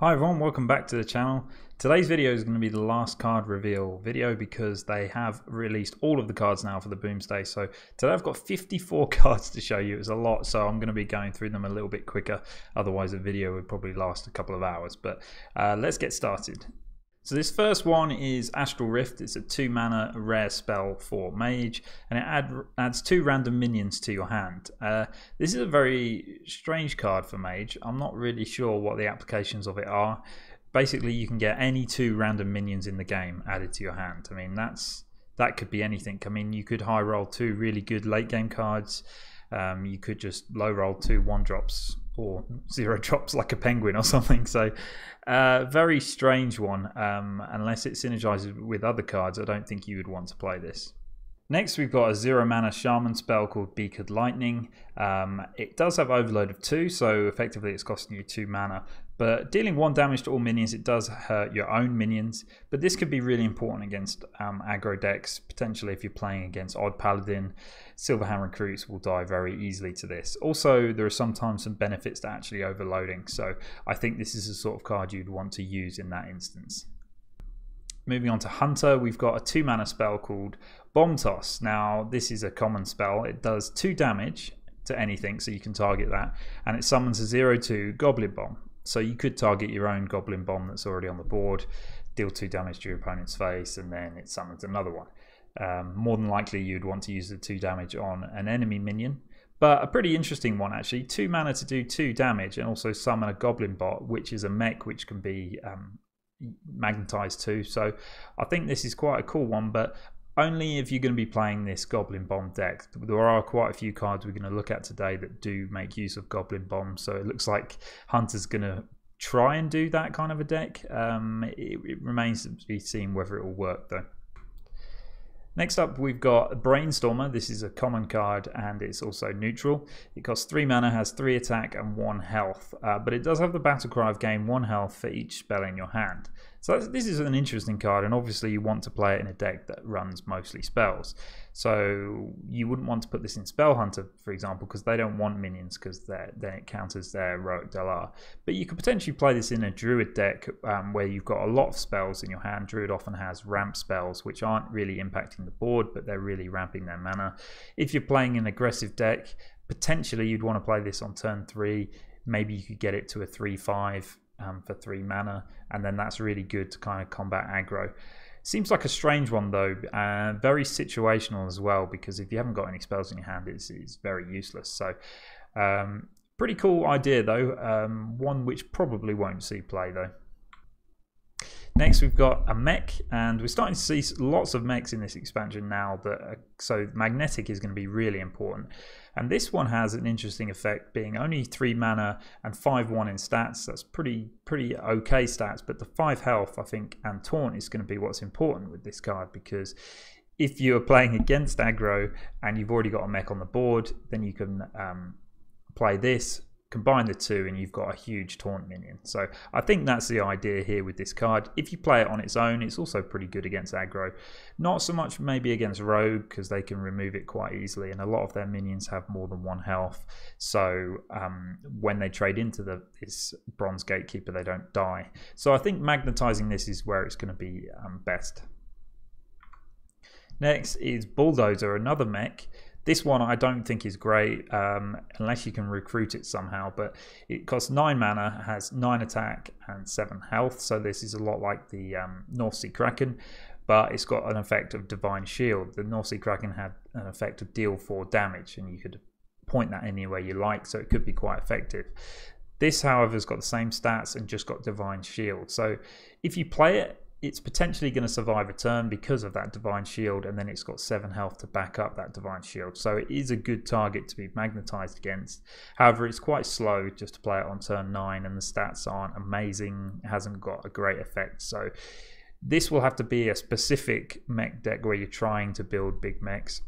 Hi everyone, welcome back to the channel. Today's video is going to be the last card reveal video because they have released all of the cards now for the Boomsday. So today I've got 54 cards to show you. It's a lot, so I'm going to be going through them a little bit quicker. Otherwise the video would probably last a couple of hours. But let's get started. So this first one is Astral Rift. It's a 2 mana rare spell for mage, and it adds 2 random minions to your hand. This is a very strange card for mage. I'm not really sure what the applications of it are. Basically, you can get any 2 random minions in the game added to your hand. I mean, that could be anything. I mean, you could high roll 2 really good late game cards. You could just low roll 2 1-drops or 0 drops like a penguin or something. So very strange one. Unless it synergizes with other cards, I don't think you would want to play this. Next, we've got a 0 mana Shaman spell called Beaked Lightning. It does have overload of 2, so effectively it's costing you 2 mana. But dealing 1 damage to all minions, it does hurt your own minions. But this could be really important against aggro decks. Potentially if you're playing against Odd Paladin, Silverhand recruits will die very easily to this. Also, there are sometimes some benefits to actually overloading. So I think this is the sort of card you'd want to use in that instance. Moving on to Hunter, we've got a 2 mana spell called Bomb Toss. Now, this is a common spell. It does 2 damage to anything, so you can target that. And it summons a 0/2 Goblin Bomb. So you could target your own Goblin Bomb that's already on the board, deal 2 damage to your opponent's face, and then it summons another one. More than likely, you'd want to use the 2 damage on an enemy minion. But a pretty interesting one, actually. 2 mana to do 2 damage and also summon a Goblin Bot, which is a mech which can be magnetized too. So I think this is quite a cool one, but only if you're going to be playing this Goblin Bomb deck. There are quite a few cards we're going to look at today that do make use of Goblin Bombs, so it looks like Hunter's going to try and do that kind of a deck. It remains to be seen whether it will work though. Next up, we've got Brainstormer. This is a common card and it's also neutral. It costs 3 mana, has 3 attack and 1 health, but it does have the battle cry of gain 1 health for each spell in your hand. So this is an interesting card, and obviously you want to play it in a deck that runs mostly spells. So you wouldn't want to put this in Spell Hunter, for example, because they don't want minions, because then it counters their Heroic Dalar. But you could potentially play this in a Druid deck where you've got a lot of spells in your hand. Druid often has ramp spells, which aren't really impacting the board, but they're really ramping their mana. If you're playing an aggressive deck, potentially you'd want to play this on turn 3. Maybe you could get it to a 3/5 for 3 mana, and then that's really good to kind of combat aggro. Seems like a strange one though, very situational as well, because if you haven't got any spells in your hand, it's very useless. So pretty cool idea though, one which probably won't see play though. Next, we've got a mech, and we're starting to see lots of mechs in this expansion now. So magnetic is going to be really important. And this one has an interesting effect, being only 3 mana and 5/1 in stats. That's pretty okay stats, but the 5 health, I think, and taunt is going to be what's important with this card, because if you're playing against aggro and you've already got a mech on the board, then you can play this, combine the 2, and you've got a huge taunt minion. So I think that's the idea here with this card. If you play it on its own, it's also pretty good against aggro. Not so much maybe against rogue, because they can remove it quite easily, and a lot of their minions have more than 1 health. So when they trade into this bronze gatekeeper, they don't die. So I think magnetizing this is where it's going to be best. Next is Bulldozer, another mech. This one I don't think is great unless you can recruit it somehow, but it costs 9 mana, has 9 attack and 7 health, so this is a lot like the North Sea Kraken, but it's got an effect of Divine Shield. The North Sea Kraken had an effect of deal 4 damage, and you could point that anywhere you like, so it could be quite effective. This, however, has got the same stats and just got Divine Shield, so if you play it, it's potentially going to survive a turn because of that Divine Shield, and then it's got 7 health to back up that Divine Shield. So it is a good target to be magnetized against. However, it's quite slow just to play it on turn 9, and the stats aren't amazing. It hasn't got a great effect. So this will have to be a specific mech deck where you're trying to build big mechs.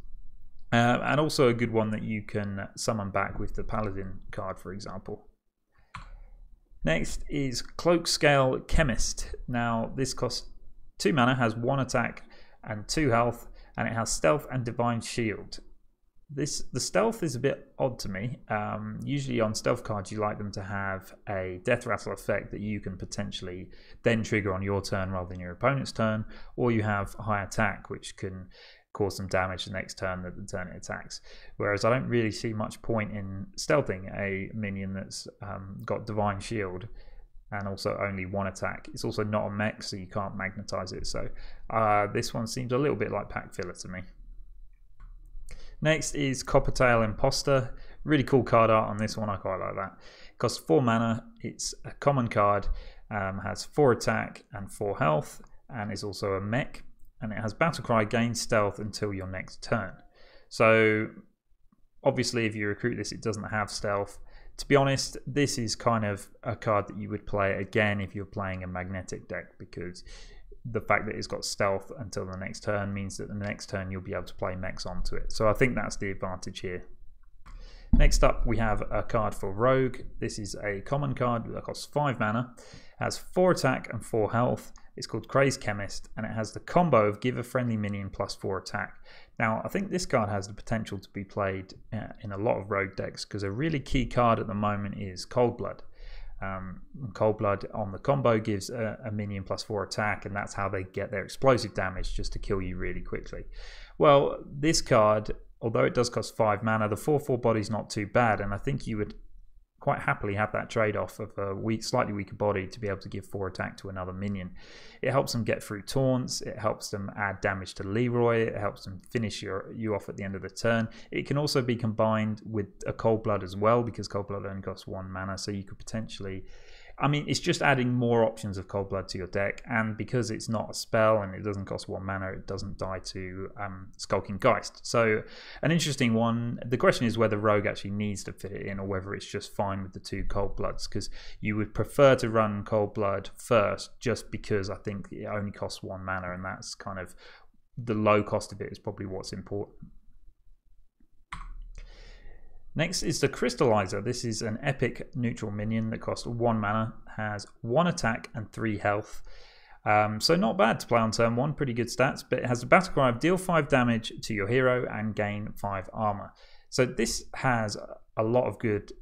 And also a good one that you can summon back with the Paladin card, for example. Next is Cloakscale Chemist. Now this costs 2 mana, has 1 attack and 2 health, and it has Stealth and Divine Shield. The stealth is a bit odd to me. Usually on stealth cards you like them to have a death rattle effect that you can potentially then trigger on your turn rather than your opponent's turn, or you have high attack which can cause some damage the next turn that the turn it attacks. Whereas I don't really see much point in stealthing a minion that's got Divine Shield and also only one attack. It's also not a mech, so you can't magnetize it. So this one seems a little bit like pack filler to me. Next is Coppertail Imposter. Really cool card art on this one, I quite like that. It costs 4 mana, it's a common card, has 4 attack and 4 health, and is also a mech. And it has Battlecry, gain stealth until your next turn. So obviously if you recruit this it doesn't have stealth. To be honest, this is kind of a card that you would play again if you're playing a magnetic deck, because the fact that it's got stealth until the next turn means that the next turn you'll be able to play mechs onto it. So I think that's the advantage here. Next up we have a card for Rogue. This is a common card that costs 5 mana, has 4 attack and 4 health. It's called Crazed Chemist, and it has the combo of give a friendly minion plus 4 attack. Now I think this card has the potential to be played in a lot of Rogue decks, because a really key card at the moment is Cold Blood. Cold Blood on the combo gives a minion plus 4 attack, and that's how they get their explosive damage, just to kill you really quickly. Well, this card, although it does cost 5 mana, the 4/4 body's not too bad, and I think you would quite happily have that trade-off of a slightly weaker body to be able to give 4 attack to another minion. It helps them get through taunts, it helps them add damage to Leroy, it helps them finish you off at the end of the turn. It can also be combined with a Cold Blood as well, because Cold Blood only costs 1 mana, so you could potentially... I mean, it's just adding more options of Cold Blood to your deck, and because it's not a spell and it doesn't cost 1 mana, it doesn't die to Skulking Geist. So, an interesting one. The question is whether Rogue actually needs to fit it in, or whether it's just fine with the 2 Cold Bloods, because you would prefer to run Cold Blood first, just because I think it only costs 1 mana, and that's kind of the low cost of it is probably what's important. Next is the Crystallizer. This is an epic neutral minion that costs 1 mana, has 1 attack and 3 health. So not bad to play on turn 1, pretty good stats, but it has the Battlecry of deal 5 damage to your hero and gain 5 armor. So this has a lot of good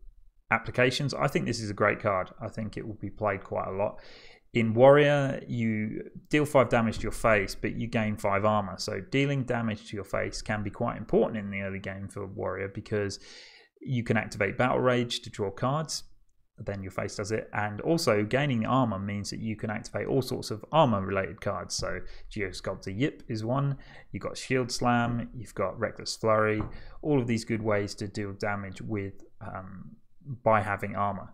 applications. I think this is a great card. I think it will be played quite a lot. In Warrior, you deal 5 damage to your face, but you gain 5 armor. So dealing damage to your face can be quite important in the early game for Warrior, because you can activate Battle Rage to draw cards, then your face does it, and also gaining armor means that you can activate all sorts of armor related cards. So Geosculptor Yip is one, you've got Shield Slam, you've got Reckless Flurry, all of these good ways to deal damage with by having armor.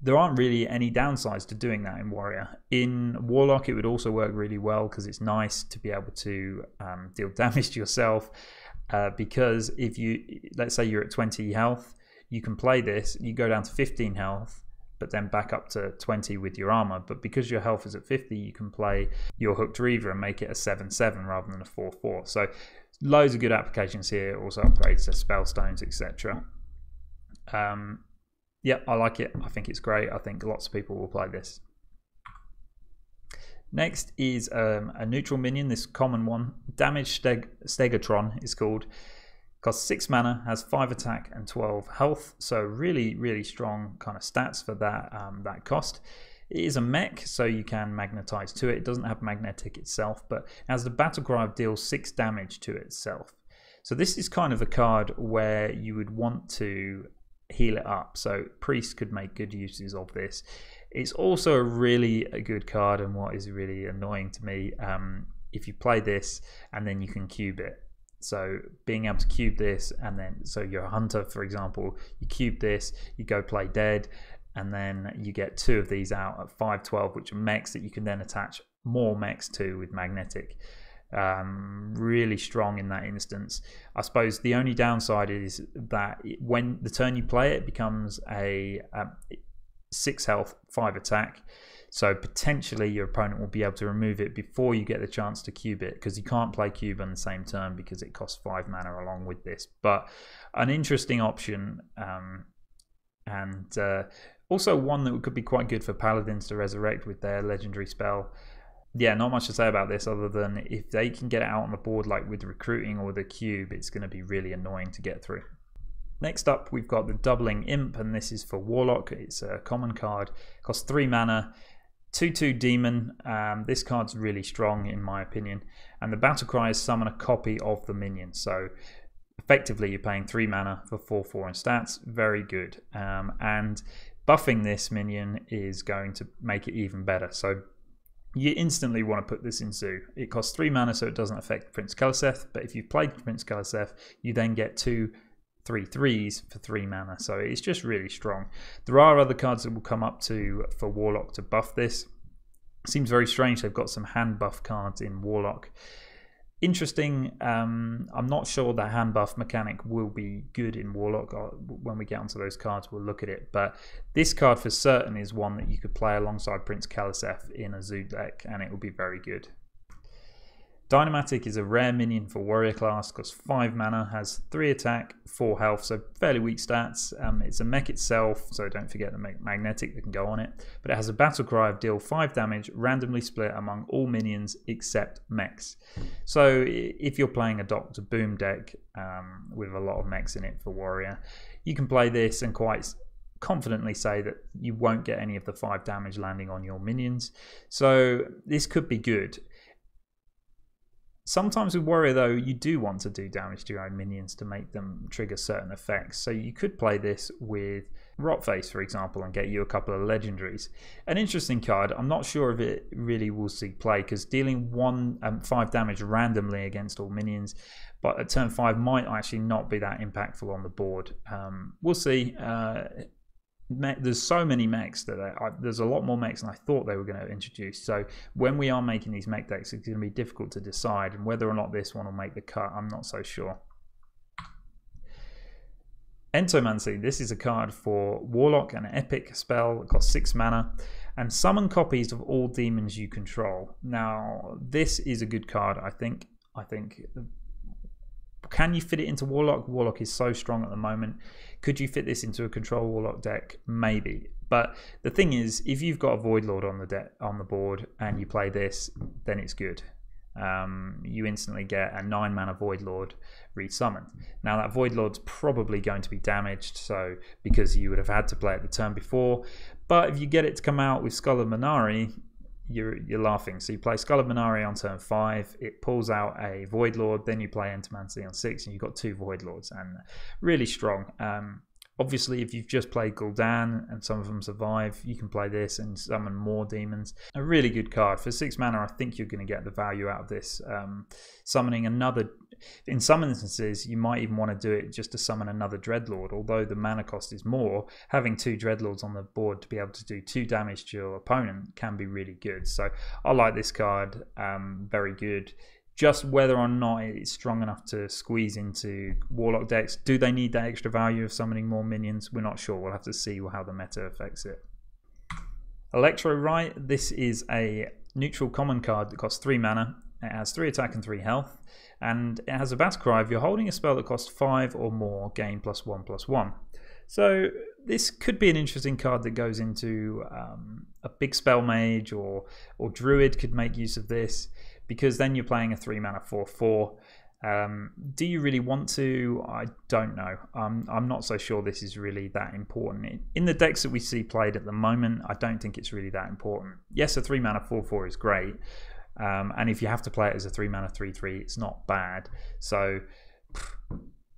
There aren't really any downsides to doing that in Warrior. In Warlock it would also work really well, because it's nice to be able to deal damage to yourself. Because if you, let's say you're at 20 health, you can play this, you go down to 15 health, but then back up to 20 with your armor. But because your health is at 50, you can play your Hooked Reaver and make it a 7/7 rather than a 4/4. So loads of good applications here, also upgrades to Spellstones, etc. Yeah, I like it. I think it's great. I think lots of people will play this. Next is a neutral minion, this common one. Damage Stegatron is called. Costs 6 mana, has 5 attack and 12 health. So really, really strong kind of stats for that cost. It is a mech, so you can magnetize to it. It doesn't have magnetic itself, but as the Battlecry deals 6 damage to itself. So this is kind of a card where you would want to heal it up. So Priest could make good uses of this. It's also a good card, and what is really annoying to me, if you play this and then you can cube it. So being able to cube this, and then, so you're a hunter for example, you cube this, you go play dead, and then you get 2 of these out at 5/12, which are mechs that you can then attach more mechs to with magnetic. Really strong in that instance. I suppose the only downside is that when the turn you play it becomes a 6 health, 5 attack. So potentially your opponent will be able to remove it before you get the chance to cube it, because you can't play cube on the same turn because it costs 5 mana along with this. But an interesting option, and also one that could be quite good for paladins to resurrect with their legendary spell. yeah, not much to say about this other than if they can get it out on the board like with recruiting or the cube, it's going to be really annoying to get through. Next up, we've got the Doubling Imp, and this is for Warlock. It's a common card, costs 3 mana, 2/2 Demon. This card's really strong in my opinion, and the battle cry is summon a copy of the minion. So effectively you're paying 3 mana for 4/4 in stats. Very good. And buffing this minion is going to make it even better. So you instantly want to put this in Zoo. It costs 3 mana, so it doesn't affect Prince Keleseth, but if you've played Prince Keleseth, you then get 2 3/3s for 3 mana, so it's just really strong. There are other cards that will come up for Warlock to buff this. Seems very strange they've got some hand buff cards in Warlock. Interesting. I'm not sure the hand buff mechanic will be good in Warlock. When we get onto those cards, we'll look at it. But this card for certain is one that you could play alongside Prince Keleseth in a Zoo deck, and it will be very good. DynaMatic is a rare minion for warrior class, costs 5 mana, has 3 attack, 4 health, so fairly weak stats. It's a mech itself, so don't forget the magnetic that can go on it. But it has a battle cry of deal 5 damage, randomly split among all minions except mechs. So if you're playing a Dr. Boom deck with a lot of mechs in it for warrior, you can play this and quite confidently say that you won't get any of the 5 damage landing on your minions. So this could be good. Sometimes with Warrior though, you do want to do damage to your own minions to make them trigger certain effects. So you could play this with Rotface, for example, and get you a couple of legendaries. An interesting card. I'm not sure if it really will see play, because dealing 5 damage randomly against all minions, but at turn 5 might actually not be that impactful on the board. We'll see. There's so many mechs that there's a lot more mechs than I thought they were going to introduce. So when we are making these mech decks, it's going to be difficult to decide, and whether or not this one will make the cut, I'm not so sure. Entomancy. This is a card for Warlock, an epic spell that costs 6 mana, and summon copies of all demons you control. Now this is a good card. I think. Can you fit it into Warlock? Warlock is so strong at the moment. Could you fit this into a control Warlock deck? Maybe. But the thing is, if you've got a Voidlord on the board and you play this, then it's good. You instantly get a 9 mana Voidlord resummoned. Now that Voidlord's probably going to be damaged, so because you would have had to play it the turn before. But if you get it to come out with Skull of Manari, you're laughing. So you play Skull of Manari on turn 5, it pulls out a Voidlord, then you play Entomancy on 6, and you've got 2 Voidlords, and really strong. Obviously, if you've just played Gul'dan and some of them survive, you can play this and summon more demons. A really good card. For 6 mana, I think you're going to get the value out of this. Summoning another... In some instances, you might even want to do it just to summon another Dreadlord. Although the mana cost is more, having 2 Dreadlords on the board to be able to do 2 damage to your opponent can be really good. So I like this card. Very good. Just whether or not it's strong enough to squeeze into Warlock decks. Do they need that extra value of summoning more minions? We're not sure. We'll have to see how the meta affects it. Electro Right. This is a neutral common card that costs 3 mana. It has 3 attack and 3 health. And it has a battle cry. If you're holding a spell that costs 5 or more, gain +1/+1. So this could be an interesting card that goes into a big spell mage, or druid could make use of this, because then you're playing a 3 mana 4/4. Do you really want to? I don't know. I'm not so sure this is really that important. In the decks that we see played at the moment, I don't think it's really that important. Yes, a 3 mana 4/4 is great. And if you have to play it as a 3 mana 3/3, it's not bad. So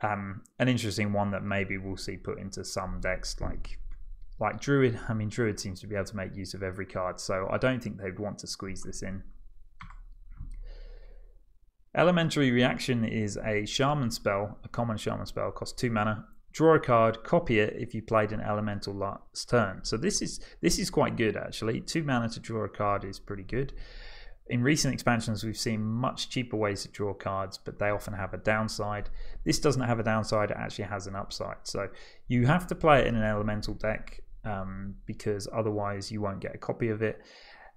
an interesting one that maybe we'll see put into some decks like Druid. I mean, Druid seems to be able to make use of every card, so I don't think they'd want to squeeze this in. Elementary Reaction is a Shaman spell, a common Shaman spell, costs 2 mana. Draw a card, copy it if you played an elemental last turn. So this is quite good actually. 2 mana to draw a card is pretty good. In recent expansions, we've seen much cheaper ways to draw cards, but they often have a downside. This doesn't have a downside, it actually has an upside. So you have to play it in an elemental deck because otherwise you won't get a copy of it.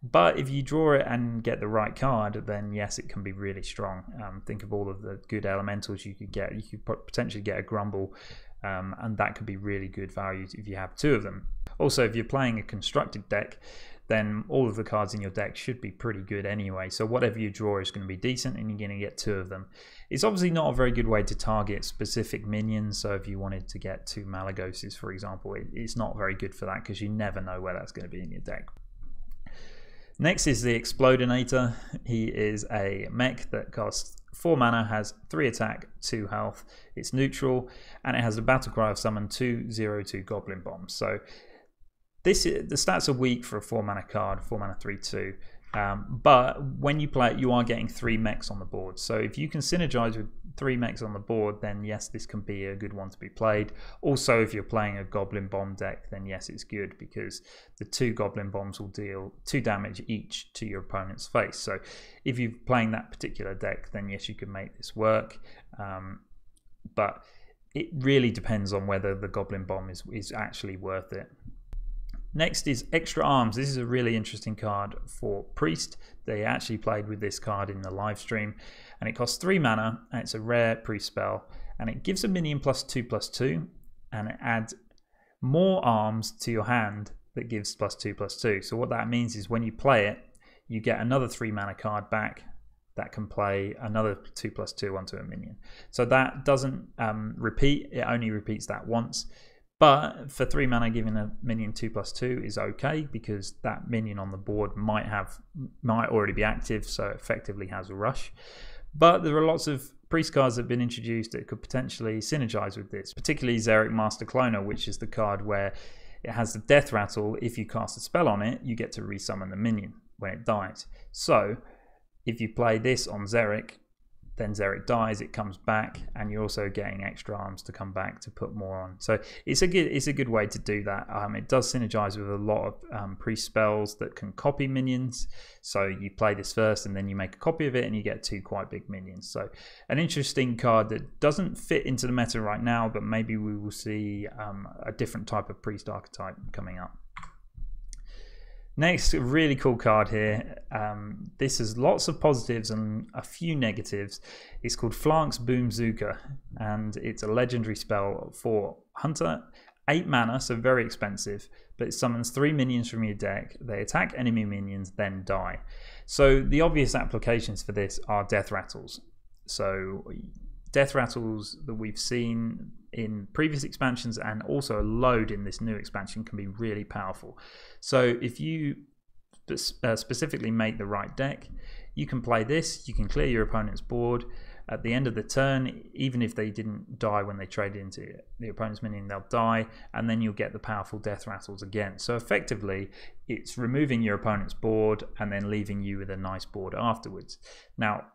But if you draw it and get the right card, then yes, it can be really strong. Think of all of the good elementals you could get. You could potentially get a Grumble, and that could be really good value if you have 2 of them. Also, if you're playing a constructed deck, then all of the cards in your deck should be pretty good anyway. So whatever you draw is going to be decent, and you're going to get 2 of them. It's obviously not a very good way to target specific minions. So if you wanted to get 2 Malagoses, for example, it's not very good for that, because you never know where that's going to be in your deck. Next is the Explodinator. He is a mech that costs 4 mana, has 3 attack, 2 health. It's neutral, and it has the battle cry of summon 2/0/2 Goblin Bombs. So the stats are weak for a 4 mana card, 4 mana 3/2. But when you play it, you are getting 3 mechs on the board. So if you can synergize with 3 mechs on the board, then yes, this can be a good one to be played. Also, if you're playing a Goblin Bomb deck, then yes, it's good, because the 2 Goblin Bombs will deal 2 damage each to your opponent's face. So if you're playing that particular deck, then yes, you can make this work. But it really depends on whether the Goblin Bomb is actually worth it. Next is Extra Arms. This is a really interesting card for Priest. They actually played with this card in the live stream, and it costs 3 mana, and it's a rare Priest spell, and it gives a minion +2/+2, and it adds more arms to your hand that gives +2/+2. So what that means is when you play it, you get another 3 mana card back that can play another 2/+2 onto a minion. So that doesn't repeat, it only repeats that once. But for 3 mana, giving a minion 2/+2 is okay, because that minion on the board might already be active, so effectively has a rush. But there are lots of priest cards that have been introduced that could potentially synergize with this, particularly Xeric Master Cloner, which is the card where it has the death rattle. If you cast a spell on it, you get to resummon the minion when it dies. So if you play this on Xeric, then Xeric dies, it comes back, and you're also getting extra arms to come back to put more on. So it's a good way to do that. It does synergize with a lot of priest spells that can copy minions. So you play this first, and then you make a copy of it, and you get 2 quite big minions. So an interesting card that doesn't fit into the meta right now, but maybe we will see a different type of priest archetype coming up. Next, a really cool card here. This has lots of positives and a few negatives. It's called Phalanx Booms, and it's a legendary spell for Hunter. 8 mana, so very expensive, but it summons 3 minions from your deck. They attack enemy minions, then die. So the obvious applications for this are death rattles. So death rattles that we've seen in previous expansions, and also a load in this new expansion, can be really powerful. So if you specifically make the right deck, you can play this, you can clear your opponent's board. At the end of the turn, even if they didn't die when they traded into the opponent's minion, they'll die, and then you'll get the powerful death rattles again. So effectively, it's removing your opponent's board and then leaving you with a nice board afterwards. Now,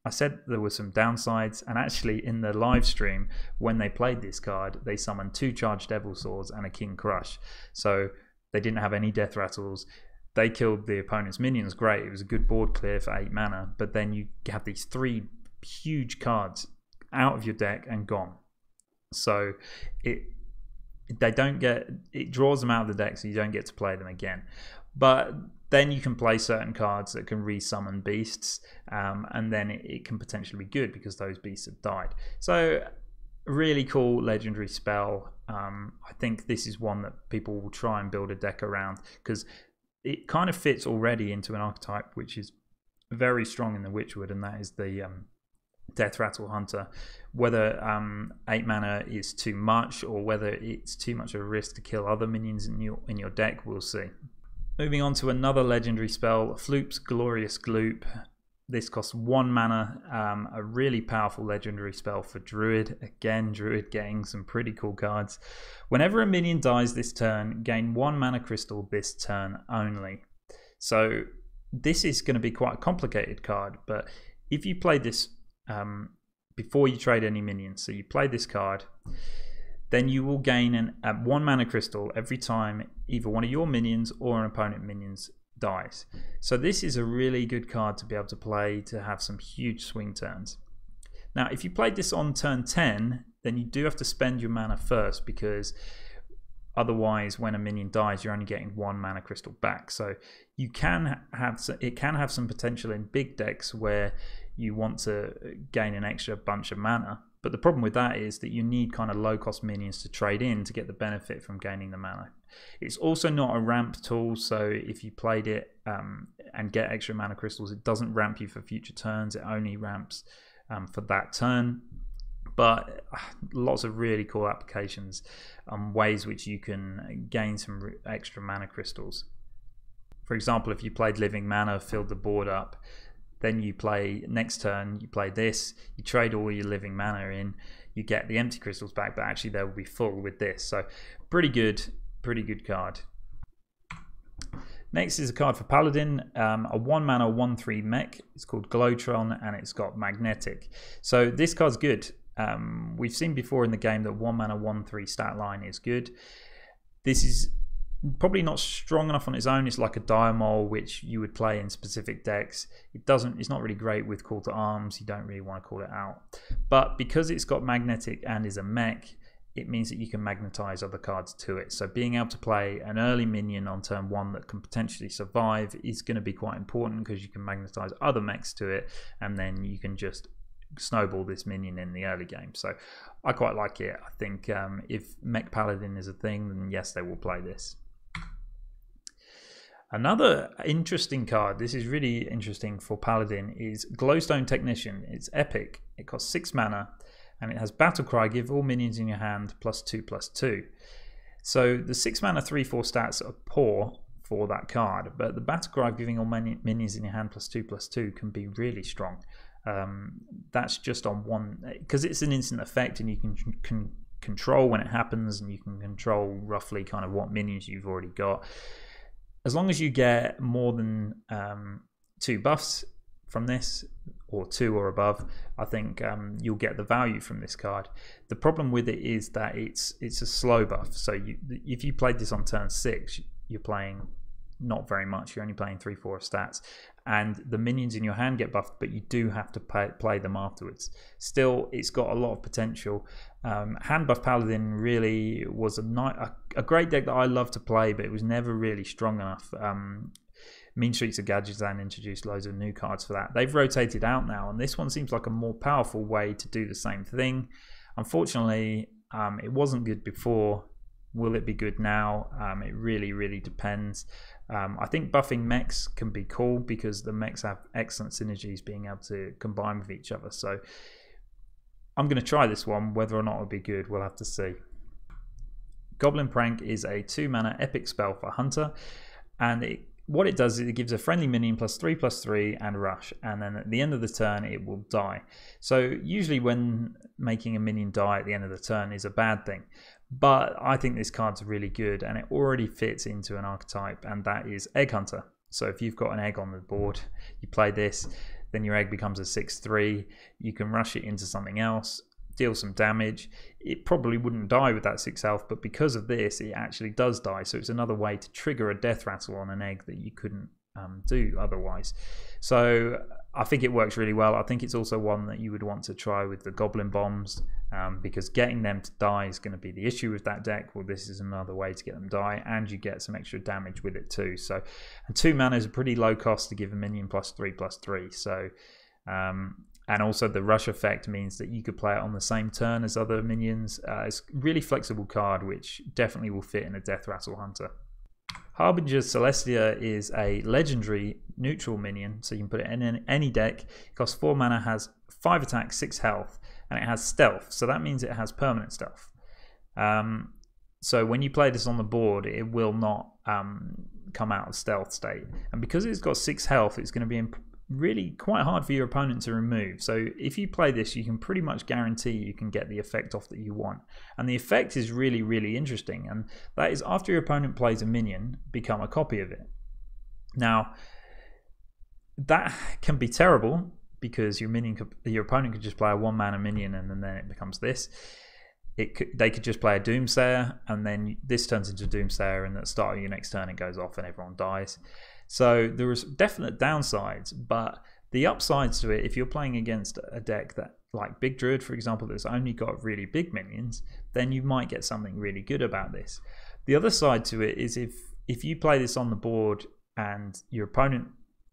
I said there were some downsides, and actually in the live stream, when they played this card, they summoned 2 Charged Devil Swords and a King Crush. So they didn't have any death rattles. They killed the opponent's minions, great. It was a good board clear for 8 mana, but then you have these 3 huge cards out of your deck and gone. So it draws them out of the deck, so you don't get to play them again. But then you can play certain cards that can resummon beasts, and then it can potentially be good because those beasts have died. So really cool legendary spell. I think this is one that people will try and build a deck around, because it kind of fits already into an archetype which is very strong in the Witchwood, and that is the Death Rattle Hunter. Whether 8 mana is too much, or whether it's too much of a risk to kill other minions in your deck, we'll see. Moving on to another legendary spell, Flukes Glorious Gloop. This costs 1 mana, a really powerful legendary spell for Druid. Again, Druid getting some pretty cool cards. Whenever a minion dies this turn, gain 1 mana crystal this turn only. So this is going to be quite a complicated card, but if you play this before you trade any minions, so you play this card, then you will gain a 1 mana crystal every time either one of your minions or an opponent minions dies. So this is a really good card to be able to play to have some huge swing turns. Now, if you played this on turn 10, then you do have to spend your mana first, because otherwise when a minion dies, you're only getting 1 mana crystal back. So it can have some potential in big decks where you want to gain an extra bunch of mana, But the problem with that is that you need kind of low cost minions to trade in to get the benefit from gaining the mana. It's also not a ramp tool, so if you played it and get extra mana crystals, it doesn't ramp you for future turns. It only ramps for that turn. But lots of really cool applications, ways which you can gain some extra mana crystals. For example, if you played Living Mana, filled the board up, then you play next turn, you play this, you trade all your Living Mana in, you get the empty crystals back, but actually they will be full with this. So pretty good card. Next is a card for Paladin, a 1 mana 1/3 mech. It's called Tron and it's got magnetic. So this card's good. We've seen before in the game that 1 mana 1/3 stat line is good. This is probably not strong enough on its own. It's like a Diamol, which you would play in specific decks. It's not really great with Call to Arms. You don't really want to call it out. But because it's got magnetic and is a mech, it means that you can magnetize other cards to it. So being able to play an early minion on turn 1 that can potentially survive is going to be quite important, because you can magnetize other mechs to it, and then you can just snowball this minion in the early game. So I quite like it. I think if Mech Paladin is a thing, then yes, they will play this. Another interesting card, this is really interesting for Paladin, is Glowstone Technician. It's epic. It costs 6 mana and it has Battle Cry, give all minions in your hand +2/+2. So the 6 mana 3/4 stats are poor for that card, but the Battle Cry giving all minions in your hand +2/+2 can be really strong. That's just on one, because it's an instant effect and you can control when it happens, and you can control roughly kind of what minions you've already got. As long as you get more than 2 buffs from this, or 2 or above, I think you'll get the value from this card. The problem with it is that it's a slow buff. So if you played this on turn 6, you're playing not very much. You're only playing 3/4 stats, and the minions in your hand get buffed, but you do have to play them afterwards. Still, it's got a lot of potential. Hand buff Paladin really was a great deck that I love to play, but it was never really strong enough. Mean Streets of Gadgetzan introduced loads of new cards for that. They've rotated out now, and this one seems like a more powerful way to do the same thing. Unfortunately, it wasn't good before. Will it be good now? It really depends. I think buffing mechs can be cool, because the mechs have excellent synergies being able to combine with each other. So I'm going to try this one. Whether or not it'll be good, we'll have to see. Goblin Prank is a 2 mana epic spell for Hunter, and what it does is it gives a friendly minion +3/+3 and rush, and then at the end of the turn it will die. So usually when making a minion die at the end of the turn is a bad thing, but I think this card's really good, and it already fits into an archetype, and that is Egg Hunter. So if you've got an egg on the board, you play this, then your egg becomes a 6/3, you can rush it into something else, deal some damage. It probably wouldn't die with that 6 health, but because of this it actually does die. So it's another way to trigger a death rattle on an egg that you couldn't do otherwise. So I think it works really well. I think it's also one that you would want to try with the Goblin Bombs, because getting them to die is going to be the issue with that deck. Well, this is another way to get them to die, and you get some extra damage with it too. So, and 2 mana is a pretty low cost to give a minion +3/+3. So and also the rush effect means that you could play it on the same turn as other minions. It's a really flexible card, which definitely will fit in a Death Rattle Hunter. Harbinger Celestia is a legendary neutral minion, so you can put it in any deck. It costs 4 mana, has 5 attack, 6 health, and it has stealth, so that means it has permanent stealth. So when you play this on the board, it will not come out of stealth state, and because it's got 6 health, it's going to be really quite hard for your opponent to remove. So if you play this, you can pretty much guarantee you can get the effect off that you want. And the effect is really interesting, and that is after your opponent plays a minion, become a copy of it. Now that can be terrible, because your opponent could just play a 1 mana minion and then it becomes this. They could just play a Doomsayer, and then this turns into Doomsayer, and at the start of your next turn it goes off and everyone dies. So there is definite downsides, but the upsides to it, if you're playing against a deck that, like Big Druid for example, that's only got really big minions, then you might get something really good about this. The other side to it is if you play this on the board and your opponent,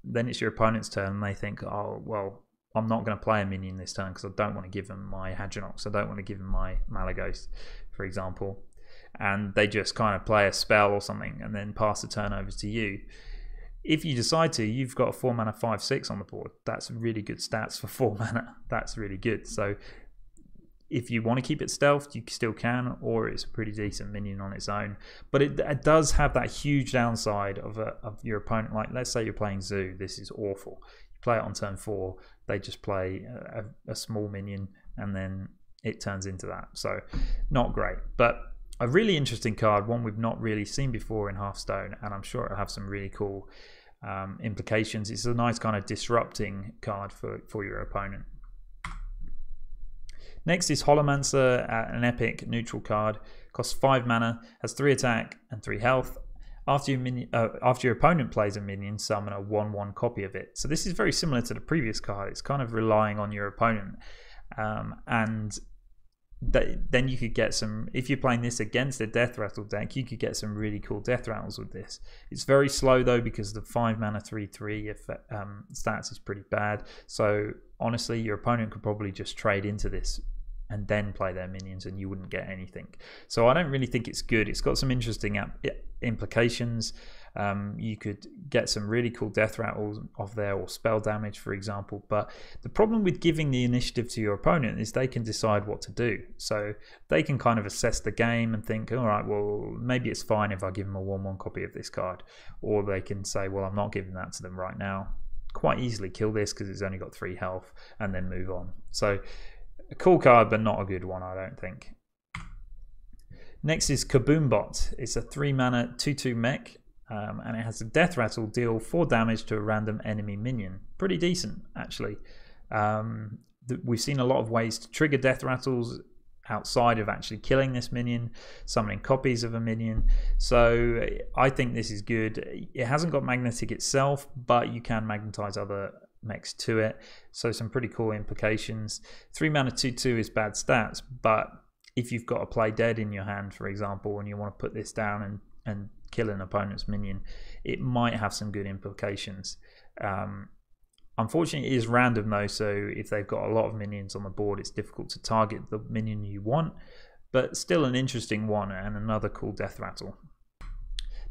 then it's your opponent's turn and they think, oh well, I'm not going to play a minion this turn because I don't want to give them my Hadronox. I don't want to give them my Malaghost, for example. And they just kind of play a spell or something and then pass the turn over to you. If you decide to, you've got a 4 mana 5/6 on the board. That's really good stats for 4 mana. That's really good. So if you want to keep it stealthed, you still can, or it's a pretty decent minion on its own. But it does have that huge downside of your opponent. Like, let's say you're playing Zoo. This is awful. You play it on turn 4, they just play a small minion, and then it turns into that. So not great. But a really interesting card, one we've not really seen before in Hearthstone, and I'm sure it'll have some really cool implications. It's a nice kind of disrupting card for your opponent. Next is Holo Montserrat, an epic neutral card. Costs 5 mana, has 3 attack and 3 health. After your opponent plays a minion, summon a 1/1 copy of it. So this is very similar to the previous card. It's kind of relying on your opponent. And then you could get some, if you're playing this against a Death Rattle deck, you could get some really cool Death Rattles with this. It's very slow though, because the 5 mana 3/3 stats is pretty bad. So honestly, your opponent could probably just trade into this and then play their minions and you wouldn't get anything. So I don't really think it's good. It's got some interesting implications. You could get some really cool death rattles off there, or spell damage, for example. But the problem with giving the initiative to your opponent is they can decide what to do. So they can kind of assess the game and think, all right, well, maybe it's fine if I give them a 1/1 copy of this card. Or they can say, well, I'm not giving that to them right now. Quite easily kill this because it's only got 3 health, and then move on. So a cool card, but not a good one, I don't think. Next is Kaboom Bot. It's a 3 mana 2/2 mech, and it has a death rattle, deal 4 damage to a random enemy minion. Pretty decent, actually. We've seen a lot of ways to trigger death rattles outside of actually killing this minion, summoning copies of a minion. So I think this is good. It hasn't got magnetic itself, but you can magnetize other mechs to it, so some pretty cool implications. 3 mana 2/2 is bad stats, but if you've got a play dead in your hand, for example, and you want to put this down and kill an opponent's minion, it might have some good implications. Unfortunately, it is random though, so if they've got a lot of minions on the board, it's difficult to target the minion you want, but still an interesting one and another cool death rattle.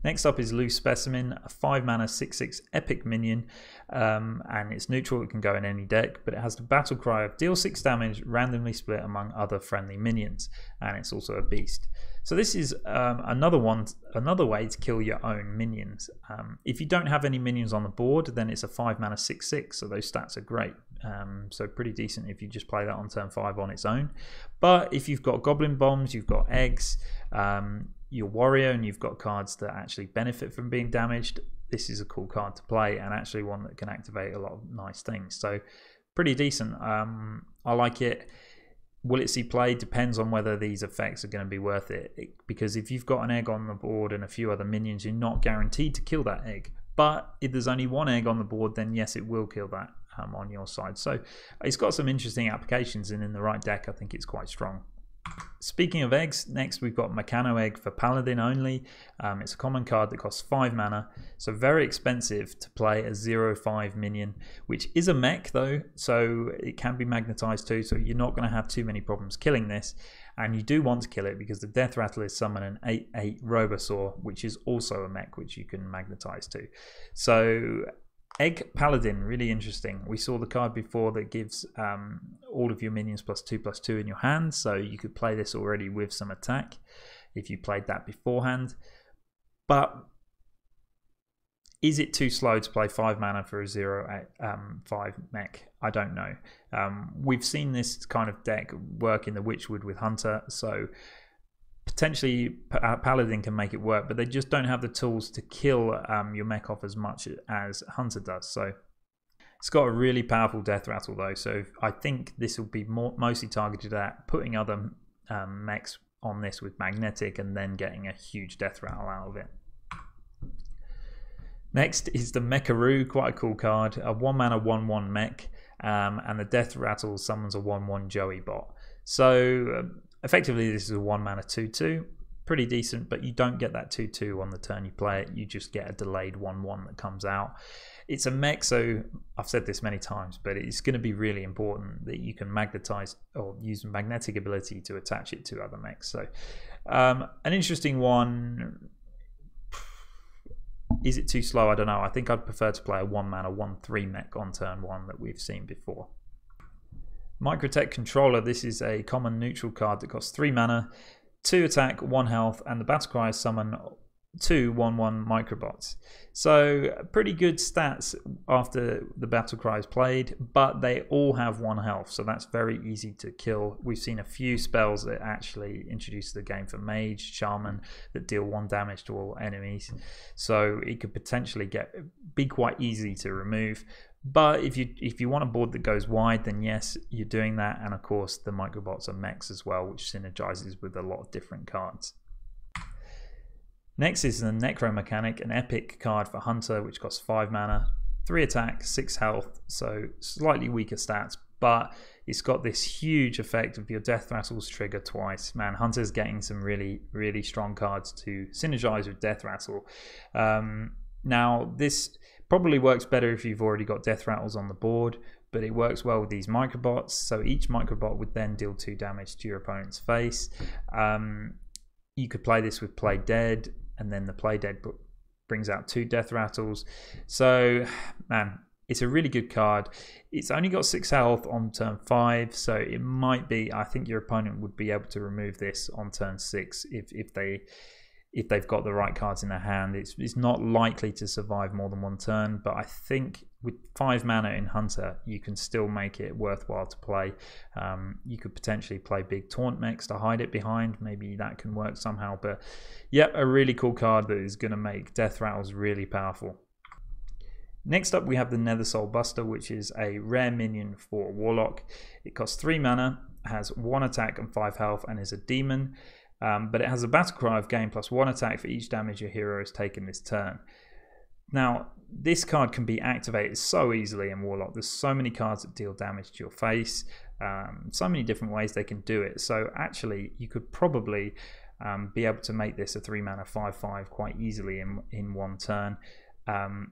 Next up is Loose Specimen, a 5 mana 6/6 epic minion, and it's neutral. It can go in any deck, but it has the battle cry of deal 6 damage, randomly split among other friendly minions, and it's also a beast. So this is another way to kill your own minions. If you don't have any minions on the board, then it's a 5 mana 6/6, so those stats are great. So pretty decent if you just play that on turn 5 on its own. But if you've got Goblin Bombs, you've got Eggs, your warrior, and you've got cards that actually benefit from being damaged, this is a cool card to play, and actually one that can activate a lot of nice things. So pretty decent. I like it. Will it see play? Depends on whether these effects are going to be worth it, because if you've got an egg on the board and a few other minions, you're not guaranteed to kill that egg. But if there's only one egg on the board, then yes, it will kill that on your side. So it's got some interesting applications, and in the right deck I think it's quite strong. Speaking of eggs, next we've got Meccano Egg for Paladin only. It's a common card that costs 5 mana, so very expensive to play a 0/5 minion, which is a mech though, so it can be magnetized too, so you're not going to have too many problems killing this. And you do want to kill it because the Death Rattle is summon an 8/8 Robosaur, which is also a mech which you can magnetize to. So Egg Paladin, really interesting. We saw the card before that gives all of your minions +2/+2 in your hand, so you could play this already with some attack if you played that beforehand. But is it too slow to play 5 mana for a 0/5 mech? I don't know. We've seen this kind of deck work in the Witchwood with Hunter, so potentially Paladin can make it work, but they just don't have the tools to kill your mech off as much as Hunter does. So it's got a really powerful death rattle though, so I think this will be mostly targeted at putting other mechs on this with magnetic and then getting a huge death rattle out of it. Next is the Mecha Rude, quite a cool card, a 1 mana 1/1 mech, and the death rattle summons a 1/1 Joey bot. So effectively this is a 1 mana 2/2. pretty decent, but you don't get that 2/2 on the turn you play it. You just get a delayed 1/1 that comes out. It's a mech, so I've said this many times, but it's going to be really important that you can magnetize or use magnetic ability to attach it to other mechs. So an interesting one. Is it too slow? I don't know. I think I'd prefer to play a 1-mana 1/3 mech on turn 1 that we've seen before. Microtech Controller. This is a common neutral card that costs 3 mana, 2 attack, 1 health, and the battle cry is summon 2 1/1 microbots. So pretty good stats after the battle cry is played, but they all have 1 health, so that's very easy to kill. We've seen a few spells that actually introduce the game for Mage, Shaman, that deal 1 damage to all enemies, so it could potentially be quite easy to remove. But if you want a board that goes wide, then yes, you're doing that. And of course, the microbots are mechs as well, which synergizes with a lot of different cards. Next is the Necro Mechanic, an epic card for Hunter, which costs 5 mana, 3 attack, 6 health, so slightly weaker stats, but it's got this huge effect of your Death Rattles trigger twice. Man, Hunter's getting some really, really strong cards to synergize with Death Rattle. Now, this probably works better if you've already got Death Rattles on the board, but it works well with these microbots, so each microbot would then deal 2 damage to your opponent's face. You could play this with Play Dead, and then the Play Dead brings out 2 Death Rattles. So, man, it's a really good card. It's only got 6 health on turn 5, so it might be, I think your opponent would be able to remove this on turn 6 if they've got the right cards in their hand. It's not likely to survive more than 1 turn, but I think with 5 mana in Hunter, you can still make it worthwhile to play. You could potentially play big taunt mechs to hide it behind. Maybe that can work somehow. But yeah, a really cool card that is going to make Death Rattles really powerful. Next up, we have the Nether Soul Buster, which is a rare minion for Warlock. It costs 3 mana, has 1 attack and 5 health, and is a demon. But it has a battle cry of gain plus 1 attack for each damage your hero has taken this turn. Now, this card can be activated so easily in Warlock. There's so many cards that deal damage to your face, so many different ways they can do it. So actually, you could probably be able to make this a 3 mana 5/5 quite easily in 1 turn.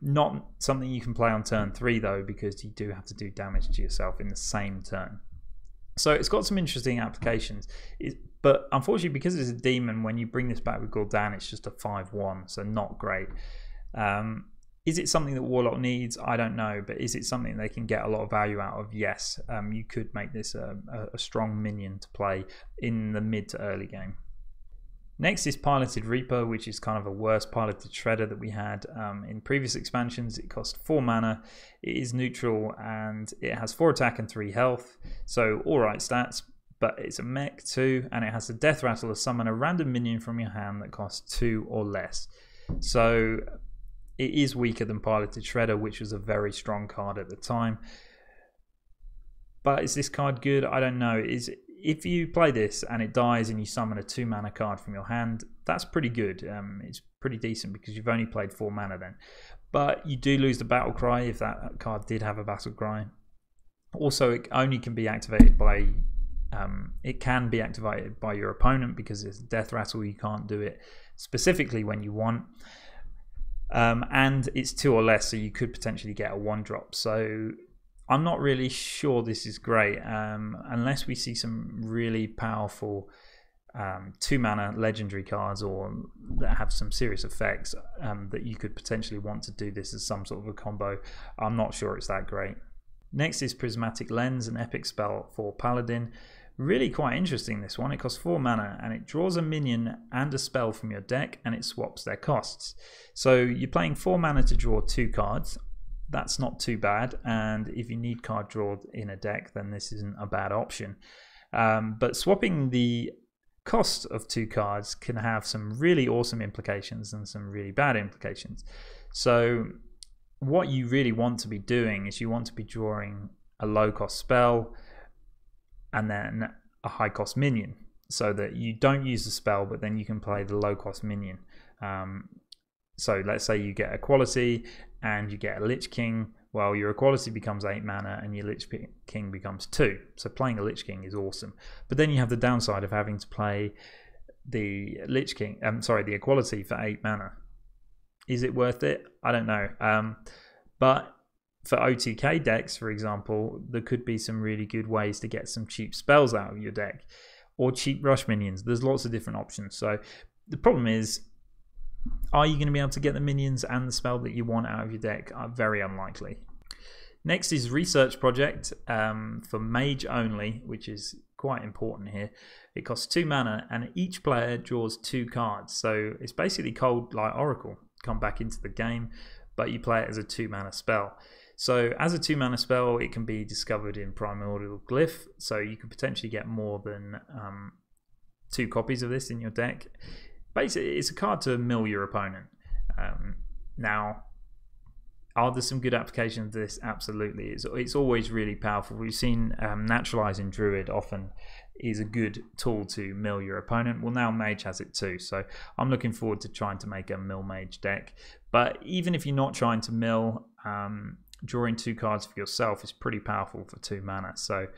Not something you can play on turn 3 though, because you do have to do damage to yourself in the same turn. So it's got some interesting applications. But unfortunately, because it's a demon, when you bring this back with Gul'dan, it's just a 5/1, so not great. Is it something that Warlock needs? I don't know, but is it something they can get a lot of value out of? Yes. You could make this a strong minion to play in the mid to early game. Next is Piloted Reaper, which is kind of a worse piloted shredder that we had in previous expansions. It costs 4 mana, it is neutral, and it has 4 attack and 3 health, so alright stats, but it's a mech too, and it has the Death Rattle to summon a random minion from your hand that costs 2 or less. So it is weaker than Piloted Shredder, which was a very strong card at the time. But is this card good? I don't know. If you play this and it dies and you summon a 2 mana card from your hand, that's pretty good. It's pretty decent because you've only played 4 mana then. But you do lose the battle cry if that card did have a battle cry. Also, it only can be activated by your opponent because it's Death Rattle. You can't do it specifically when you want. And it's 2 or less, so you could potentially get a 1-drop. So I'm not really sure this is great unless we see some really powerful 2 mana legendary cards or that have some serious effects that you could potentially want to do this as some sort of a combo. I'm not sure it's that great. Next is Prismatic Lens, an epic spell for Paladin. Really quite interesting, this one. It costs 4 mana and it draws a minion and a spell from your deck and it swaps their costs. So you're playing 4 mana to draw 2 cards. That's not too bad, and if you need card draw in a deck, then this isn't a bad option. But swapping the cost of 2 cards can have some really awesome implications and some really bad implications. So what you really want to be doing is you want to be drawing a low cost spell and then a high cost minion, so that you don't use the spell, but then you can play the low cost minion. So let's say you get Equality and you get a Lich King. Well, your Equality becomes 8 mana and your Lich King becomes 2. So playing a Lich King is awesome. But then you have the downside of having to play the Lich King, the equality for 8 mana. Is it worth it? I don't know. But for OTK decks, for example, there could be some really good ways to get some cheap spells out of your deck, or cheap rush minions. There's lots of different options. So the problem is, are you going to be able to get the minions and the spell that you want out of your deck? Very unlikely. Next is Research Project for Mage only, which is quite important here. It costs 2 mana and each player draws 2 cards. So it's basically Cold like Oracle. Come back into the game, but you play it as a 2 mana spell. So as a 2 mana spell, it can be discovered in Primordial Glyph. So you could potentially get more than 2 copies of this in your deck. Basically, it's a card to mill your opponent. Now, are there some good applications of this? Absolutely. It's always really powerful. We've seen Naturalizing Druid often is a good tool to mill your opponent. Well, now Mage has it too. So I'm looking forward to trying to make a mill Mage deck. But even if you're not trying to mill, drawing 2 cards for yourself is pretty powerful for 2 mana. So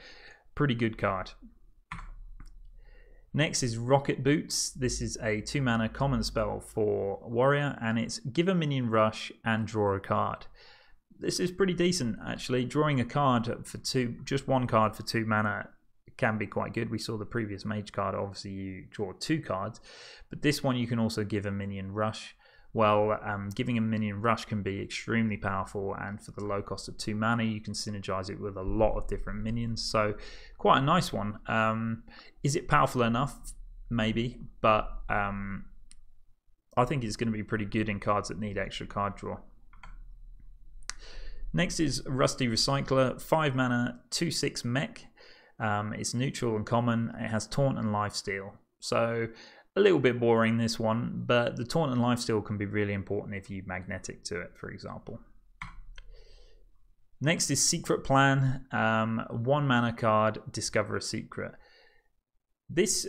pretty good card. Next is Rocket Boots. This is a 2 mana common spell for Warrior, and it's give a minion rush and draw a card. This is pretty decent actually. Drawing a card for 2, just 1 card for 2 mana can be quite good. We saw the previous Mage card, obviously you draw 2 cards, but this one you can also give a minion rush. Well, giving a minion rush can be extremely powerful, and for the low cost of 2 mana you can synergize it with a lot of different minions, so quite a nice one. Is it powerful enough? Maybe, but I think it's going to be pretty good in cards that need extra card draw. Next is Rusty Recycler, 5 mana, 2/6 mech. It's neutral and common. It has taunt and lifesteal, so a little bit boring this one, but the taunt and lifesteal can be really important if you magnetic to it, for example. Next is Secret Plan, 1 mana card, discover a secret.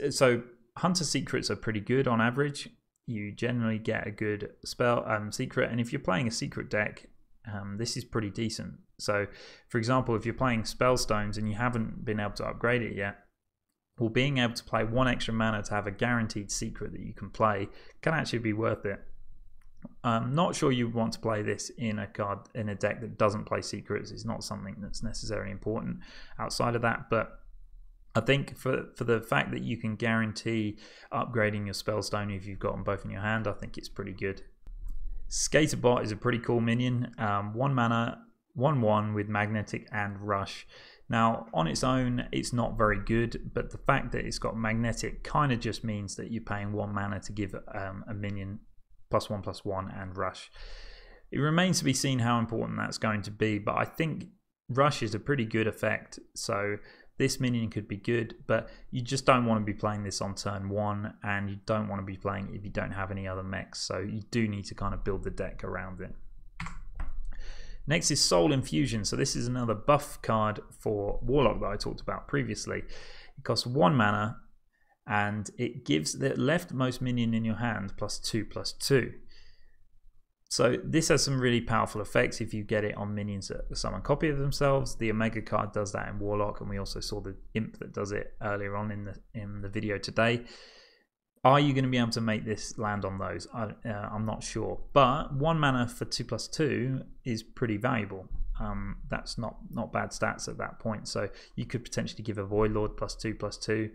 So Hunter Secrets are pretty good on average. You generally get a good spell secret, and if you're playing a secret deck, this is pretty decent. So for example, if you're playing Spellstones and you haven't been able to upgrade it yet, well, being able to play 1 extra mana to have a guaranteed secret that you can play can actually be worth it. I'm not sure you want to play this in a deck that doesn't play secrets. It's not something that's necessarily important outside of that, but I think for the fact that you can guarantee upgrading your Spellstone if you've got them both in your hand, I think it's pretty good. Skater Bot is a pretty cool minion. 1 mana, 1/1 with magnetic and rush. Now, on its own, it's not very good, but the fact that it's got magnetic kind of just means that you're paying 1 mana to give a minion +1/+1 and rush. It remains to be seen how important that's going to be, but I think rush is a pretty good effect, so this minion could be good, but you just don't want to be playing this on turn 1, and you don't want to be playing it if you don't have any other mechs, so you do need to kind of build the deck around it. Next is Soul Infusion. So this is another buff card for Warlock that I talked about previously. It costs 1 mana and it gives the leftmost minion in your hand +2/+2. So this has some really powerful effects if you get it on minions that summon copy of themselves. The Omega card does that in Warlock, and we also saw the Imp that does it earlier on in the video today. Are you going to be able to make this land on those? I'm not sure, but 1 mana for 2/+2 is pretty valuable. That's not bad stats at that point. So you could potentially give a Void Lord +2/+2.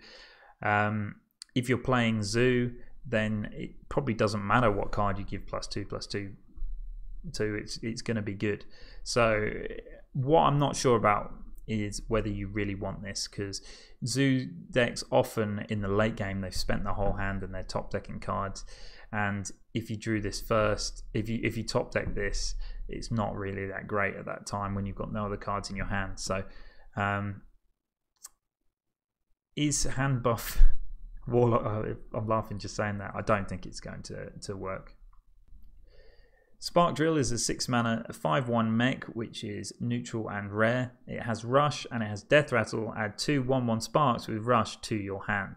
If you're playing Zoo, then it probably doesn't matter what card you give +2/+2 to. It's going to be good. So what I'm not sure about is whether you really want this, because Zoo decks often in the late game they've spent the whole hand and they're top decking cards, and if you drew this first, if you top deck this, it's not really that great at that time when you've got no other cards in your hand. So is hand buff Warlock? I'm laughing just saying that. I don't think it's going to work. Spark Drill is a 6 mana 5/1 mech, which is neutral and rare. It has rush and it has death rattle. Add 2 1/1 sparks with rush to your hand.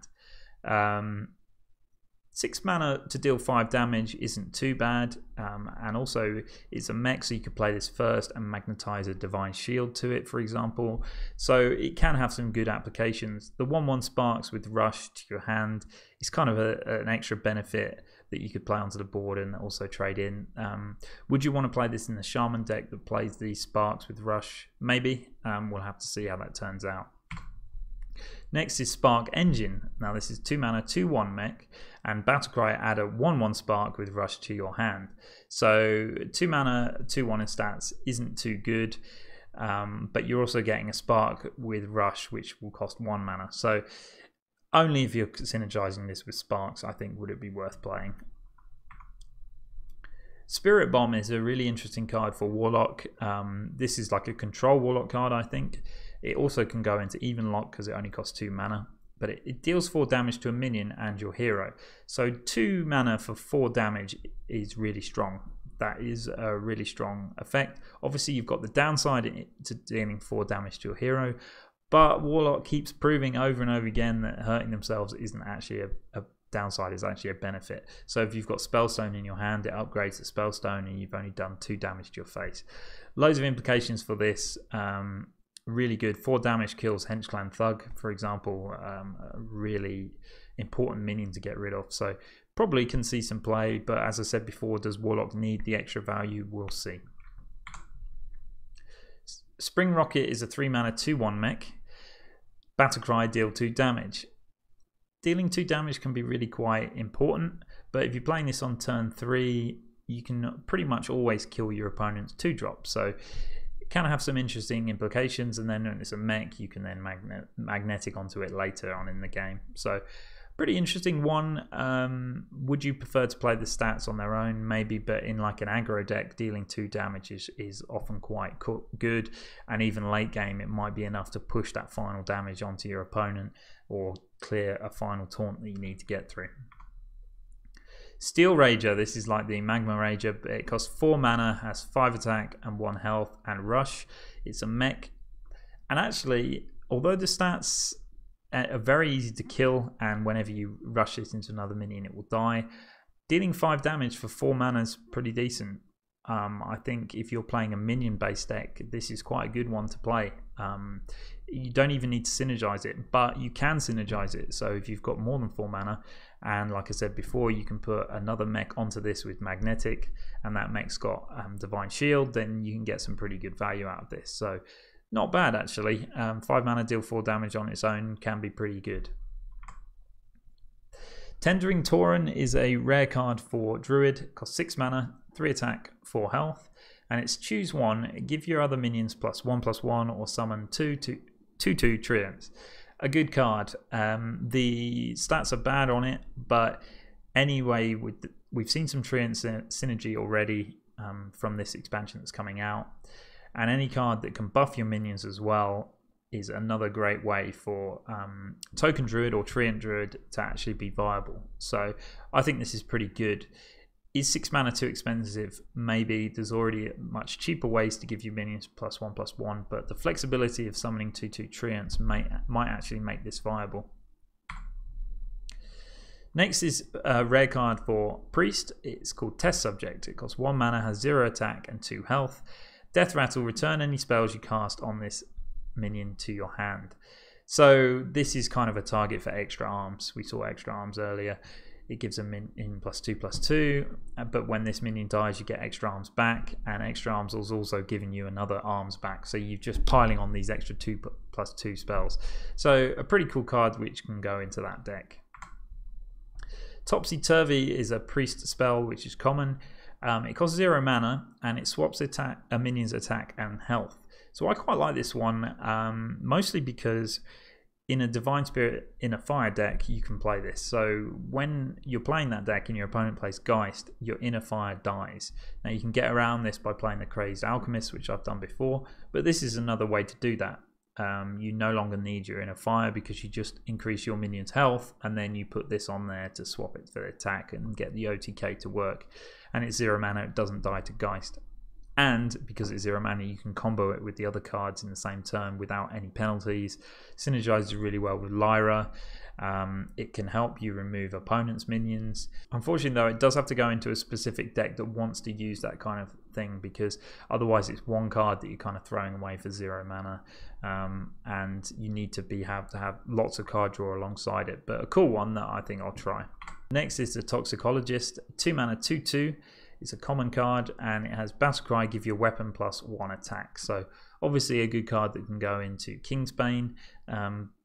6 mana to deal 5 damage isn't too bad, and also it's a mech, so you could play this first and magnetize a divine shield to it, for example. So it can have some good applications. The 1/1 sparks with rush to your hand is kind of an extra benefit that you could play onto the board and also trade in. Would you want to play this in the Shaman deck that plays these sparks with rush? Maybe. We'll have to see how that turns out. Next is Spark Engine. Now this is 2 mana, 2/1 mech, and Battlecry add a 1/1 spark with rush to your hand. So 2 mana, 2/1 in stats isn't too good, but you're also getting a spark with rush, which will cost 1 mana. So only if you're synergizing this with sparks, I think, would it be worth playing. Spirit Bomb is a really interesting card for Warlock. This is like a control Warlock card, I think. It also can go into even lock because it only costs 2 mana, but it deals 4 damage to a minion and your hero. So 2 mana for 4 damage is really strong. That is a really strong effect. Obviously, you've got the downside to dealing 4 damage to your hero, but Warlock keeps proving over and over again that hurting themselves isn't actually a downside, is actually a benefit. So if you've got Spellstone in your hand, it upgrades to Spellstone and you've only done 2 damage to your face. Loads of implications for this. Really good. 4 damage kills Henchclan Thug, for example. A really important minion to get rid of. So probably can see some play, but as I said before, does Warlock need the extra value? We'll see. Spring Rocket is a 3 mana 2/1 mech. Battlecry, deal 2 damage. Dealing 2 damage can be really quite important, but if you're playing this on turn 3, you can pretty much always kill your opponent's 2-drop. So it can have some interesting implications, and then when it's a mech, you can then magnetic onto it later on in the game. So pretty interesting one. Would you prefer to play the stats on their own? Maybe, but in like an aggro deck, dealing 2 damage is often quite good, and even late game it might be enough to push that final damage onto your opponent or clear a final taunt that you need to get through. Steel Rager, this is like the Magma Rager, but it costs 4 mana, has 5 attack and 1 health and rush. It's a mech, and actually, although the stats are very easy to kill, and whenever you rush it into another minion it will die, dealing 5 damage for 4 mana is pretty decent. I think if you're playing a minion based deck, this is quite a good one to play. You don't even need to synergize it, but you can synergize it. So if you've got more than 4 mana, and like I said before, you can put another mech onto this with magnetic, and that mech's got divine shield, then you can get some pretty good value out of this. So not bad actually. 5 mana, deal 4 damage on its own can be pretty good. Tendering Tauren is a rare card for Druid. Costs 6 mana, 3 attack, 4 health, and it's choose 1, give your other minions +1/+1, or summon 2/2 treants. A good card. The stats are bad on it, but anyway, we've seen some treant synergy already from this expansion that's coming out, and any card that can buff your minions as well is another great way for token druid or treant druid to actually be viable. So I think this is pretty good. Is 6 mana too expensive? Maybe. There's already much cheaper ways to give you minions +1/+1, but the flexibility of summoning 2/2 treants might actually make this viable. Next is a rare card for Priest. It's called Test Subject. It costs 1 mana, has 0 attack and 2 health. Death Rattle, return any spells you cast on this minion to your hand. So this is kind of a target for extra arms. We saw extra arms earlier. It gives a minion +2/+2, but when this minion dies you get extra arms back, and extra arms is also giving you another arms back, so you're just piling on these extra 2/+2 spells. So a pretty cool card which can go into that deck. Topsy Turvy is a priest spell which is common. It costs 0 mana and it swaps a minion's attack and health. So I quite like this one, mostly because in a Divine Spirit in a fire deck you can play this. So when you're playing that deck and your opponent plays Geist, your inner fire dies. Now you can get around this by playing the Crazed Alchemist, which I've done before, but this is another way to do that. You no longer need your inner fire because you just increase your minion's health, and then you put this on there to swap it for the attack and get the OTK to work. And it's 0 mana, it doesn't die to Geist. And because it's 0 mana, you can combo it with the other cards in the same turn without any penalties. Synergizes really well with Lyra. It can help you remove opponents' minions. Unfortunately though, it does have to go into a specific deck that wants to use that kind of thing, because otherwise it's one card that you're kind of throwing away for 0 mana, and you need to have lots of card draw alongside it. But a cool one that I think I'll try. Next is the Toxicologist, 2 mana 2/2. It's a common card and it has Battle Cry, give you a weapon plus 1 attack. So obviously a good card that can go into Kingsbane,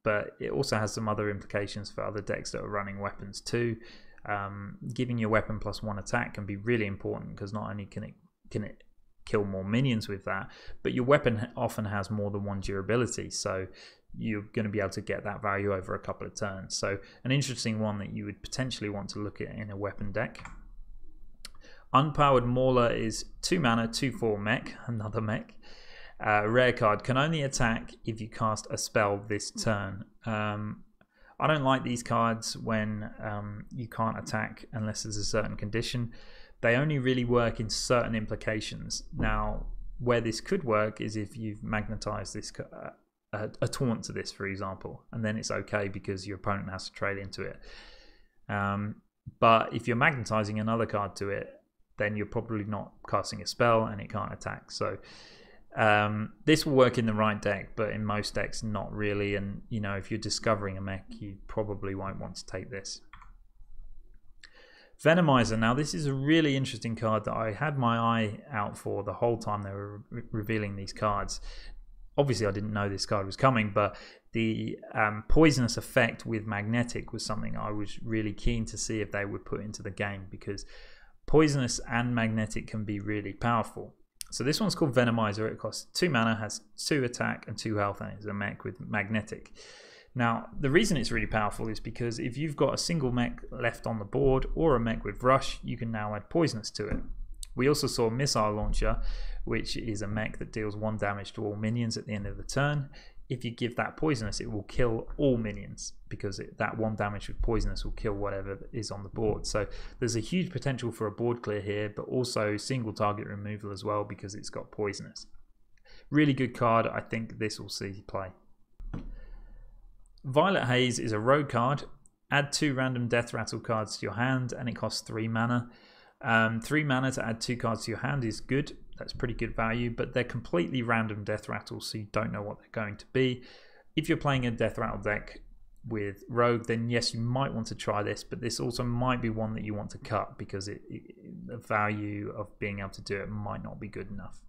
but it also has some other implications for other decks that are running weapons too. Giving you a weapon plus 1 attack can be really important, because not only can it kill more minions with that, but your weapon often has more than 1 durability, so you're going to be able to get that value over a couple of turns. So an interesting one that you would potentially want to look at in a weapon deck. Unpowered Mauler is 2 mana 2/4 mech, another mech. Rare card, can only attack if you cast a spell this turn. I don't like these cards when you can't attack unless there's a certain condition. They only really work in certain implications. Now, where this could work is if you've magnetized this a taunt to this, for example, and then it's okay because your opponent has to trade into it. But if you're magnetizing another card to it, then you're probably not casting a spell and it can't attack. So this will work in the right deck, but in most decks not really. And you know, if you're discovering a mech, you probably won't want to take this. Venom Iser. Now this is a really interesting card that I had my eye out for the whole time they were revealing these cards. Obviously I didn't know this card was coming, but the poisonous effect with magnetic was something I was really keen to see if they would put into the game, because poisonous and magnetic can be really powerful. So this one's called Venom Iser. It costs 2 mana, has 2 attack and 2 health, and it's a mech with magnetic. Now, the reason it's really powerful is because if you've got a single mech left on the board or a mech with rush, you can now add poisonous to it. We also saw Missile Launcher, which is a mech that deals 1 damage to all minions at the end of the turn. If you give that poisonous, it will kill all minions, because that 1 damage with poisonous will kill whatever is on the board. So there's a huge potential for a board clear here, but also single target removal as well, because it's got poisonous. Really good card. I think this will see play. Violet Haze is a rogue card. Add 2 random death rattle cards to your hand, and it costs 3 mana. 3 mana to add 2 cards to your hand is good. That's pretty good value, but they're completely random death rattles, so you don't know what they're going to be. If you're playing a death rattle deck with rogue, then yes, you might want to try this, but this also might be one that you want to cut, because the value of being able to do it might not be good enough.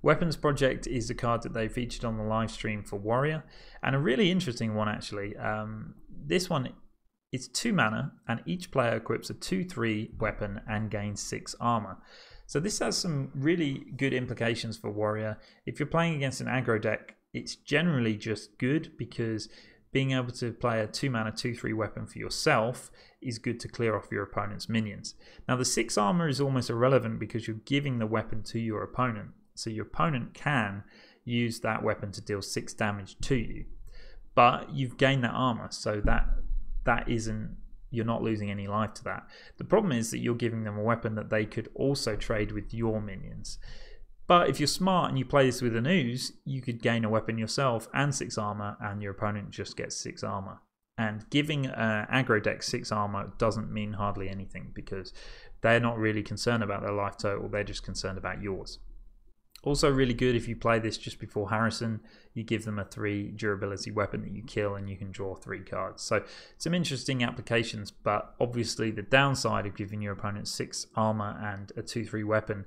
Weapons Project is the card that they featured on the live stream for Warrior, and a really interesting one actually. This one, it's 2 mana, and each player equips a 2/3 weapon and gains 6 armor. So this has some really good implications for Warrior. If you're playing against an aggro deck, it's generally just good, because being able to play a 2 mana 2/3 weapon for yourself is good to clear off your opponent's minions. Now the 6 armor is almost irrelevant, because you're giving the weapon to your opponent. So your opponent can use that weapon to deal 6 damage to you, but you've gained that armor, so that isn't, you're not losing any life to that. The problem is that you're giving them a weapon that they could also trade with your minions. But if you're smart and you play this with an ooze, you could gain a weapon yourself and 6 armor, and your opponent just gets 6 armor. And giving aggro deck 6 armor doesn't mean hardly anything, because they're not really concerned about their life total, they're just concerned about yours. Also really good if you play this just before Harrison, you give them a 3 durability weapon that you kill, and you can draw 3 cards. So some interesting applications, but obviously the downside of giving your opponent 6 armor and a 2/3 weapon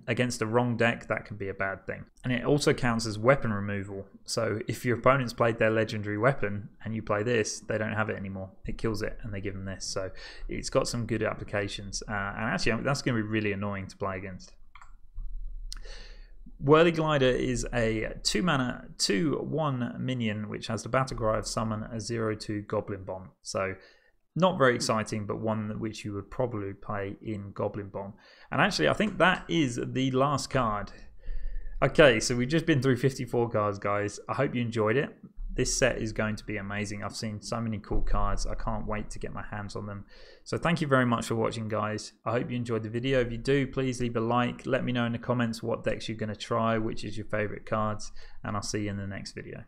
against the wrong deck, that can be a bad thing. And it also counts as weapon removal. So if your opponent's played their legendary weapon and you play this, they don't have it anymore. It kills it and they give them this. So it's got some good applications. And actually that's going to be really annoying to play against. Whirly Glider is a 2 mana 2/1 minion which has the battle cry of summon a 0/2 Goblin Bomb. So not very exciting, but one which you would probably play in Goblin Bomb. And actually I think that is the last card. Okay, so we've just been through 54 cards, guys. I hope you enjoyed it. this set is going to be amazing. I've seen so many cool cards. I can't wait to get my hands on them. So thank you very much for watching, guys. I hope you enjoyed the video. If you do, please leave a like. Let me know in the comments what decks you're going to try, which is your favorite cards, and I'll see you in the next video.